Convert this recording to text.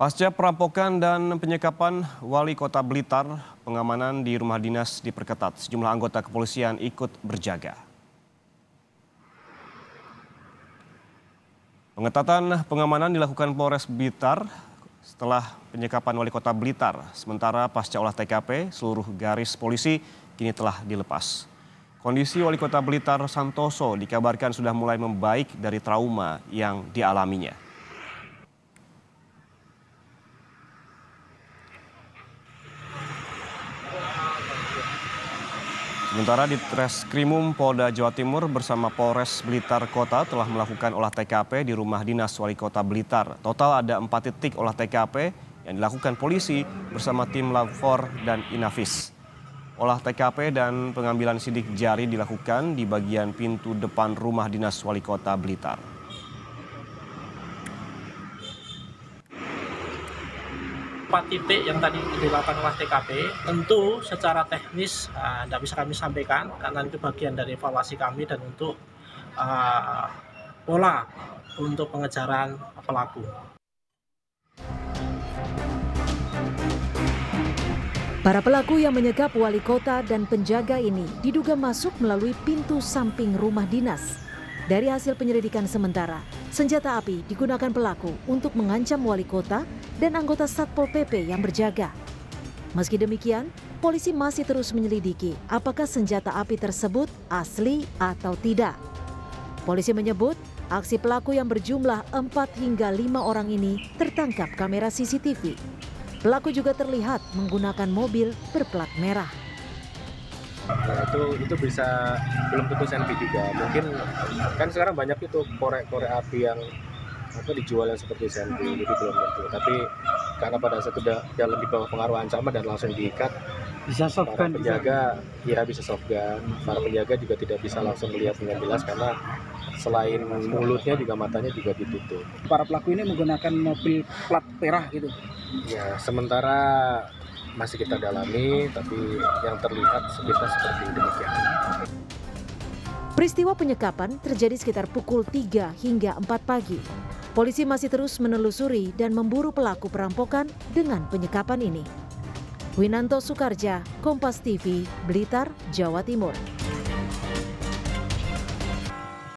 Pasca perampokan dan penyekapan Wali Kota Blitar, pengamanan di rumah dinas diperketat. Sejumlah anggota kepolisian ikut berjaga. Pengetatan pengamanan dilakukan Polres Blitar setelah penyekapan Wali Kota Blitar. Sementara pasca olah TKP, seluruh garis polisi kini telah dilepas. Kondisi Wali Kota Blitar Santoso dikabarkan sudah mulai membaik dari trauma yang dialaminya. Sementara di Treskrimum Polda Jawa Timur bersama Polres Blitar Kota telah melakukan olah TKP di rumah dinas Wali Kota Blitar. Total ada 4 titik olah TKP yang dilakukan polisi bersama tim Lab 4 dan Inavis. Olah TKP dan pengambilan sidik jari dilakukan di bagian pintu depan rumah dinas Wali Kota Blitar. Empat titik yang tadi dilakukan olah TKP, tentu secara teknis tidak bisa kami sampaikan karena itu bagian dari evaluasi kami dan untuk pola untuk pengejaran pelaku. Para pelaku yang menyekap wali kota dan penjaga ini diduga masuk melalui pintu samping rumah dinas. Dari hasil penyelidikan sementara, senjata api digunakan pelaku untuk mengancam wali kota dan anggota Satpol PP yang berjaga. Meski demikian, polisi masih terus menyelidiki apakah senjata api tersebut asli atau tidak. Polisi menyebut aksi pelaku yang berjumlah 4 hingga 5 orang ini tertangkap kamera CCTV. Pelaku juga terlihat menggunakan mobil berplat merah. Nah, itu bisa belum tentu senpi juga. Mungkin kan sekarang banyak itu korek-korek api yang dijual yang seperti senpi, jadi belum tentu. Tapi karena pada saat itu dalam di bawah pengaruh ancaman dan langsung diikat, bisa softgun, para penjaga ya bisa softgun. Para penjaga juga tidak bisa langsung melihat dengan jelas karena selain mulutnya juga matanya juga ditutup. Para pelaku ini menggunakan mobil plat merah gitu. Ya, sementara masih kita dalami, tapi yang terlihat sekitar seperti demikian. Peristiwa penyekapan terjadi sekitar pukul 3 hingga 4 pagi. Polisi masih terus menelusuri dan memburu pelaku perampokan dengan penyekapan ini. Winanto Soekarja, Kompas TV, Blitar, Jawa Timur.